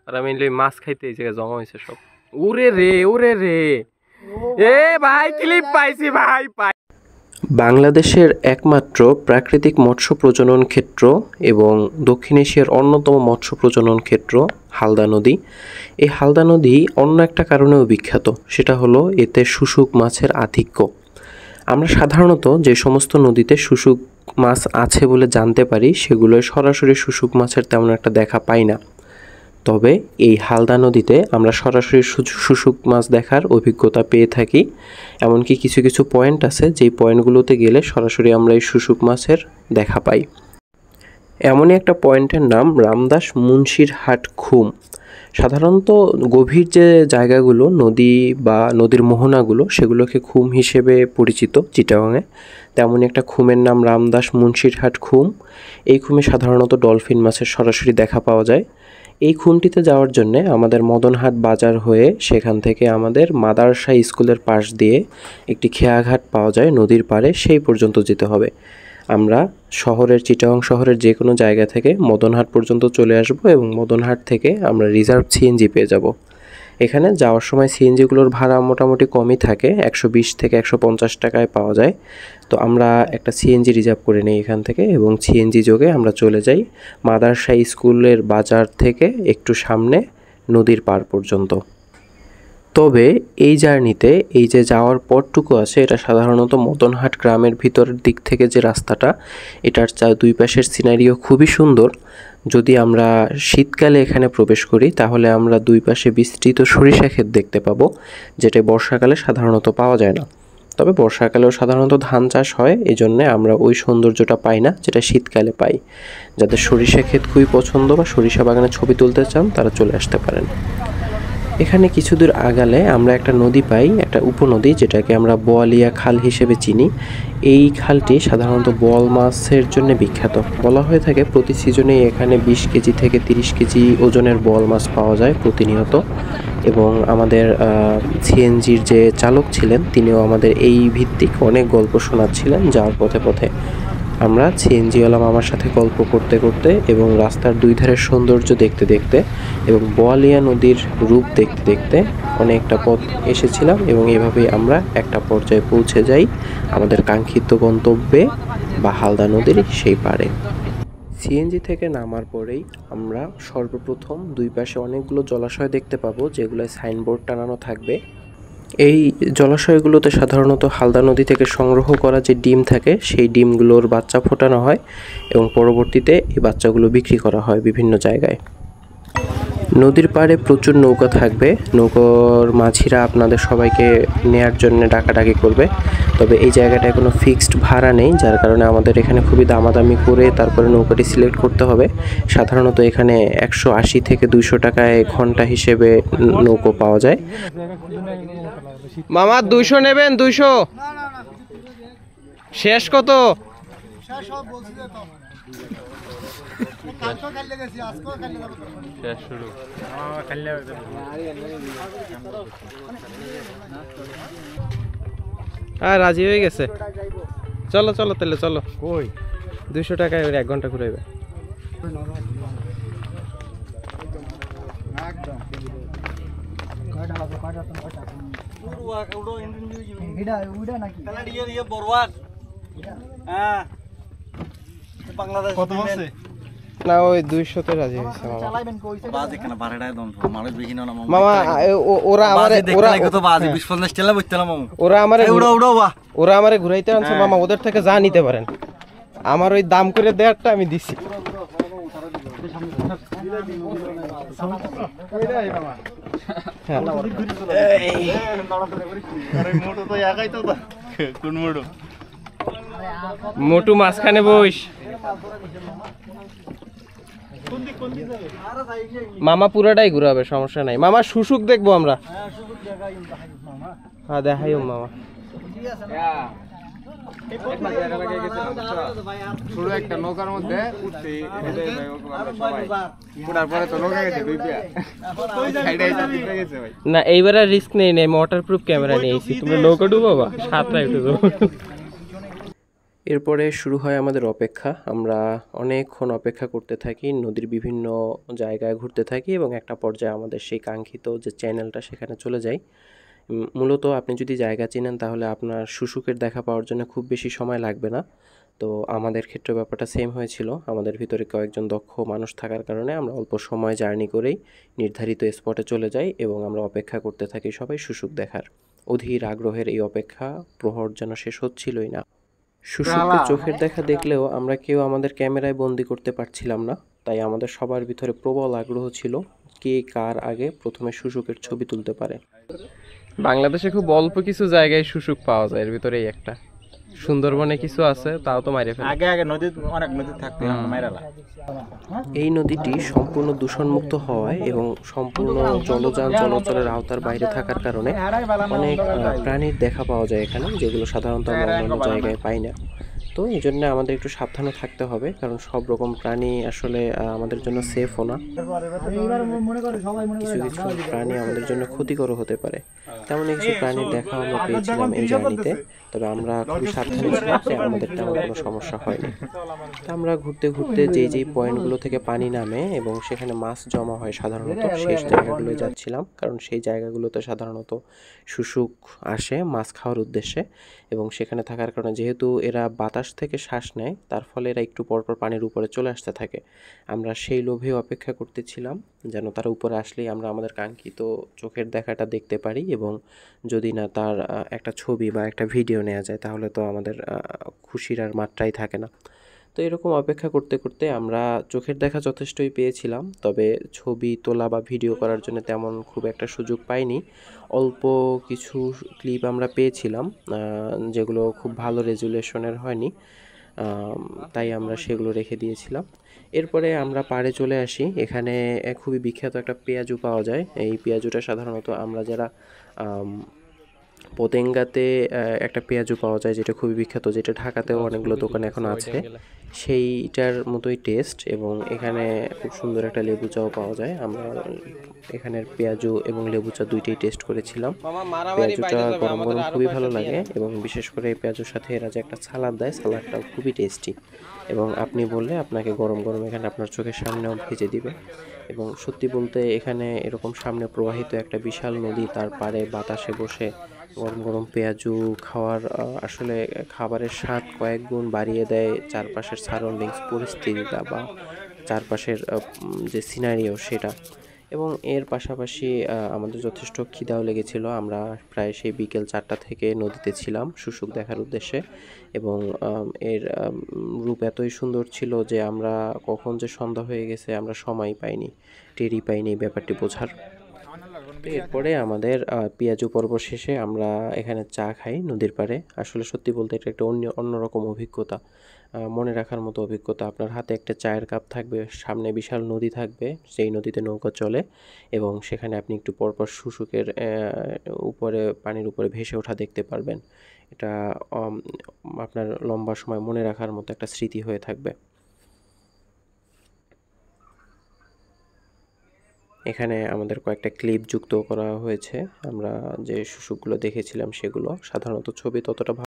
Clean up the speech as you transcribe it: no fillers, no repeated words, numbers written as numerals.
আর আমি মাছ খাইতে এই জায়গায় জমা হয়েছে সব। ওরে রে ওরে রে, এ ভাই ক্লিপ পাইছি ভাই পাই। বাংলাদেশের একমাত্র প্রাকৃতিক মৎস্য প্রজনন ক্ষেত্র এবং দক্ষিণ এশিয়ার অন্যতম মৎস্য প্রজনন ক্ষেত্র হালদা নদী। এই হালদা নদী অন্য একটা কারণেও বিখ্যাত, সেটা হলো এতে শুশুক মাছের আধিক্য। আমরা সাধারণত যে সমস্ত নদীতে শুশুক মাছ আছে বলে জানতে পারি, সেগুলোয় সরাসরি শুশুক মাছের তেমন একটা দেখা পাই না। তবে এই হালদা নদীতে আমরা সরাসরি শুশুক মাছ দেখার অভিজ্ঞতা পেয়ে থাকি। এমনকি কিছু কিছু পয়েন্ট আছে যেই পয়েন্টগুলোতে গেলে সরাসরি আমরা এই শুশুক মাছের দেখা পাই। এমনই একটা পয়েন্টের নাম রামদাস মুন্সিরহাট খুম। সাধারণত গভীর যে জায়গাগুলো, নদী বা নদীর মোহনাগুলো, সেগুলোকে খুম হিসেবে পরিচিত চিটাগাংয়ে। তেমনই একটা খুমের নাম রামদাস মুন্সিরহাট খুম। এই খুমে সাধারণত ডলফিন মাছের সরাসরি দেখা পাওয়া যায়। এই খুমটিতে যাওয়ার জন্যে আমাদের মদনহাট বাজার হয়ে সেখান থেকে আমাদের মাদারসা স্কুলের পাশ দিয়ে একটি খেয়াঘাট পাওয়া যায় নদীর পাড়ে, সেই পর্যন্ত যেতে হবে। আমরা চিটাগাং শহরের যে কোনো জায়গা থেকে মদনহাট পর্যন্ত চলে আসব এবং মদনহাট থেকে আমরা রিজার্ভ সিএনজি পেয়ে যাব। এখানে যাওয়ার সময় সিএনজিগুলোর ভাড়া মোটামুটি কমই থাকে, 120 থেকে 150 টাকায় পাওয়া যায়। তো আমরা একটা সিএনজি রিজার্ভ করে নিই এখান থেকে এবং সিএনজি যোগে আমরা চলে যাই মাদারসা স্কুলের বাজার থেকে একটু সামনে নদীর পাড় পর্যন্ত। তবে এই জার্নিতে এই যে যাওয়ার পথটুকু আছে, এটা সাধারণত মদনহাট গ্রামের ভিতরের দিক থেকে যে রাস্তাটা, এটার দুই পাশের সিনারিও খুবই সুন্দর। যদি আমরা শীতকালে এখানে প্রবেশ করি তাহলে আমরা দুই পাশে বিস্তৃত সরিষা ক্ষেত দেখতে পাবো, যেটা বর্ষাকালে সাধারণত পাওয়া যায় না। তবে বর্ষাকালেও সাধারণত ধান চাষ হয়, এই জন্যে আমরা ওই সৌন্দর্যটা পাই না যেটা শীতকালে পাই। যাদের সরিষা ক্ষেত খুবই পছন্দ বা সরিষা বাগানে ছবি তুলতে চান, তারা চলে আসতে পারেন। এখানে কিছু দূর আগালে আমরা একটা নদী পাই, একটা উপনদী, যেটাকে আমরা বোয়ালিয়া খাল হিসেবে চিনি। এই খালটি সাধারণত বোয়াল মাছের জন্য বিখ্যাত। বলা হয়ে থাকে প্রতি সিজনেই এখানে 20 কেজি থেকে 30 কেজি ওজনের বোয়াল মাছ পাওয়া যায় প্রতিনিয়ত। এবং আমাদের সিএনজির যে চালক ছিলেন, তিনিও আমাদের এই ভিত্তিক অনেক গল্প শোনাচ্ছিলেন যাওয়ার পথে পথে। আমরা সিএনজিওয়ালা মামার সাথে গল্প করতে করতে এবং রাস্তার দুই ধারের সৌন্দর্য দেখতে দেখতে এবং বোয়ালিয়া নদীর রূপ দেখতে দেখতে অনেকটা পথ এসেছিলাম এবং এভাবেই আমরা একটা পর্যায়ে পৌঁছে যাই আমাদের কাঙ্ক্ষিত গন্তব্যে বা হালদা নদীর সেই পাড়ে। সিএনজি থেকে নামার পরেই আমরা সর্বপ্রথম দুই পাশে অনেকগুলো জলাশয় দেখতে পাবো, যেগুলোয় সাইনবোর্ড টানানো থাকবে। এই জলাশয়গুলোতে সাধারণত হালদা নদী থেকে সংগ্রহ করা যে ডিম থাকে, সেই ডিমগুলোর বাচ্চা ফোটানো হয় এবং পরবর্তীতে এই বাচ্চাগুলো বিক্রি করা হয় বিভিন্ন জায়গায়। নদীর পাড়ে প্রচুর নৌকা থাকবে, নৌকার মাঝিরা আপনাদের সবাইকে নেয়ার জন্য ডাকাডাকি করবে। তবে এই জায়গাটায় কোনো ফিক্সড ভাড়া নেই, যার কারণে আমাদের এখানে খুবই দামাদামি করে তারপরে নৌকাটি সিলেক্ট করতে হবে। সাধারণত এখানে 180 থেকে 200 টাকায় ঘন্টা হিসেবে নৌকো পাওয়া যায়। মামা 200 নেবেন? 200 শেষ কত? রাজি হয়ে গেছে। চলো চলো তাহলে চলো। কই 200 টাকায় 1 ঘন্টা ঘুরাইবে। না ওই 200 তে রাজি হয়েছে মামা। ওরা আমারে ঘুরাইতে আনছে মামা, ওদের থেকে যা নিতে পারেন। আমার ওই দাম করে দেয়ারটা আমি দিছি। মোটু মাঝখানে বইস। মামা পুরাটাই ঘুরাবে, সমস্যা নাই মামা। শুশুক দেখবো আমরা। হ্যাঁ দেখাইও মামা। একটা নৌকার মধ্যে না, এইবার আর রিস্ক নেই, ওয়াটার প্রুফ ক্যামেরা নিয়েছি। তোমরা নৌকা ডুবাবা, সাঁতরা একটু। এরপরে শুরু হয় আমাদের অপেক্ষা। আমরা অনেকক্ষণ অপেক্ষা করতে থাকি, নদীর বিভিন্ন জায়গায় ঘুরতে থাকি এবং একটা পর্যায়ে আমাদের সেই কাঙ্ক্ষিত যে চ্যানেলটা সেখানে চলে যাই। মূলত আপনি যদি জায়গা চেনেন তাহলে আপনার শুশুকের দেখা পাওয়ার জন্য খুব বেশি সময় লাগবে না। তো আমাদের ক্ষেত্রে ব্যাপারটা সেম হয়েছিল। আমাদের ভিতরে কয়েকজন দক্ষ মানুষ থাকার কারণে আমরা অল্প সময় জার্নি করেই নির্ধারিত স্পটে চলে যাই এবং আমরা অপেক্ষা করতে থাকি সবাই শুশুক দেখার। অধীর আগ্রহের এই অপেক্ষা প্রহর যেন শেষ হচ্ছিলই না। শুশুককে চোখের দেখা দেখলেও আমরা কেউ আমাদের ক্যামেরায় বন্দি করতে পারছিলাম না, তাই আমাদের সবার ভিতরে প্রবল আগ্রহ ছিল কে কার আগে প্রথমে শুশুকের ছবি তুলতে পারে। বাংলাদেশে খুব অল্প কিছু জায়গায় শুশুক পাওয়া যায়, এর ভিতরেই একটা। সুন্দরবনে কিছু আছে, তাও তো মাইরে ফেলে। আগে আগে নদী অনেক নদী থাকতো, মাইরালা। এই নদীটি সম্পূর্ণ দূষণমুক্ত হওয়ায় এবং সম্পূর্ণ জলযান চলাচলের আওতার বাইরে থাকার কারণে অনেক প্রাণীর দেখা পাওয়া যায় এখানে, যেগুলো সাধারণত আমরা অন্যান্য জায়গায় পাই না। তো এই জন্য আমাদের একটু সাবধানে থাকতে হবে, কারণ সব রকম প্রাণী আসলে আমাদের জন্য সেফও না। কিছু কিছু প্রাণী আমাদের জন্য ক্ষতিকরও হতে পারে। তেমন কিছু প্রাণীর দেখা আমরা পেয়েছিলাম এই জার্নিতে, তবে আমরা খুবই সাবধানে ছিলাম যে আমাদের তেমন কোনো সমস্যা হয়নি। তা আমরা ঘুরতে ঘুরতে যেই পয়েন্টগুলো থেকে পানি নামে এবং সেখানে মাছ জমা হয় সাধারণত সেই জায়গাগুলো যাচ্ছিলাম, কারণ সেই জায়গাগুলোতে সাধারণত শুশুক আসে মাছ খাওয়ার উদ্দেশ্যে এবং সেখানে থাকার কারণে যেহেতু এরা বাতাস থেকে শ্বাস নেয়, তার ফলে এরা একটু পরপর পানির উপরে চলে আসতে থাকে। আমরা সেই লোভে অপেক্ষা করতেছিলাম যেন তারা উপরে আসলেই আমরা আমাদের কাঙ্ক্ষিত চোখের দেখাটা দেখতে পারি এবং যদি না তার একটা ছবি বা একটা ভিডিও নেওয়া যায় তাহলে তো আমাদের খুশির আর মাত্রাই থাকে না। তো এরকম অপেক্ষা করতে করতে আমরা চোখের দেখা যথেষ্টই পেয়েছিলাম, তবে ছবি তোলা বা ভিডিও করার জন্য তেমন খুব একটা সুযোগ পাইনি। অল্প কিছু ক্লিপ আমরা পেয়েছিলাম যেগুলো খুব ভালো রেজুলেশনের হয়নি, তাই আমরা সেগুলো রেখে দিয়েছিলাম। এরপরে আমরা পাড়ে চলে আসি। এখানে খুবই বিখ্যাত একটা পেঁয়াজু পাওয়া যায়। এই পেঁয়াজুটা সাধারণত আমরা যারা পতেঙ্গাতে একটা পেঁয়াজু পাওয়া যায় যেটা খুবই বিখ্যাত, যেটা ঢাকাতেও অনেকগুলো দোকানে এখন আছে, সেইটার মতোই টেস্ট। এবং এখানে খুব সুন্দর একটা লেবু চাও পাওয়া যায়। আমরা এখানের পেঁয়াজু এবং লেবু চা দুইটাই টেস্ট করেছিলাম। পেঁয়াজুটা গরম গরম খুবই ভালো লাগে এবং বিশেষ করে এই পেঁয়াজুর সাথে এরা যে একটা সালাদ দেয়, সালাদটাও খুবই টেস্টি এবং আপনি বললে আপনাকে গরম গরম এখানে আপনার চোখের সামনেও ভেজে দিবে। এবং সত্যি বলতে এখানে এরকম সামনে প্রবাহিত একটা বিশাল নদী, তার পাড়ে বাতাসে বসে গরম গরম পেঁয়াজু খাওয়ার আসলে খাবারের স্বাদ কয়েক গুণ বাড়িয়ে দেয় চারপাশের সারাউন্ডিংস পরিস্থিতিটা বা চারপাশের যে সিনারিও সেটা। এবং এর পাশাপাশি আমাদের যথেষ্ট খিদাও লেগেছিল। আমরা প্রায় সেই বিকেল 4টা থেকে নদীতে ছিলাম শুশুক দেখার উদ্দেশ্যে এবং এর রূপ এতই সুন্দর ছিল যে আমরা কখন যে সন্ধ্যা হয়ে গেছে আমরা সময় পাইনি, টেরই পাইনি ব্যাপারটি বোঝার। তো এরপরে আমাদের পেঁয়াজু পর্ব শেষে আমরা এখানে চা খাই নদীর পাড়ে। আসলে সত্যি বলতে এটা একটা অন্যরকম অভিজ্ঞতা, মনে রাখার মতো অভিজ্ঞতা। আপনার হাতে একটা চায়ের কাপ থাকবে, সামনে বিশাল নদী থাকবে, সেই নদীতে নৌকা চলে এবং সেখানে আপনি একটু পরপর শুশুকের উপরে পানির উপরে ভেসে ওঠা দেখতে পারবেন। এটা আপনার লম্বা সময় মনে রাখার মতো একটা স্মৃতি হয়ে থাকবে। এখানে আমাদের কয়েকটা ক্লিপ যুক্ত করা হয়েছে। আমরা যে শুশুকগুলো দেখেছিলাম সেগুলো, সাধারণত ছবি ততটা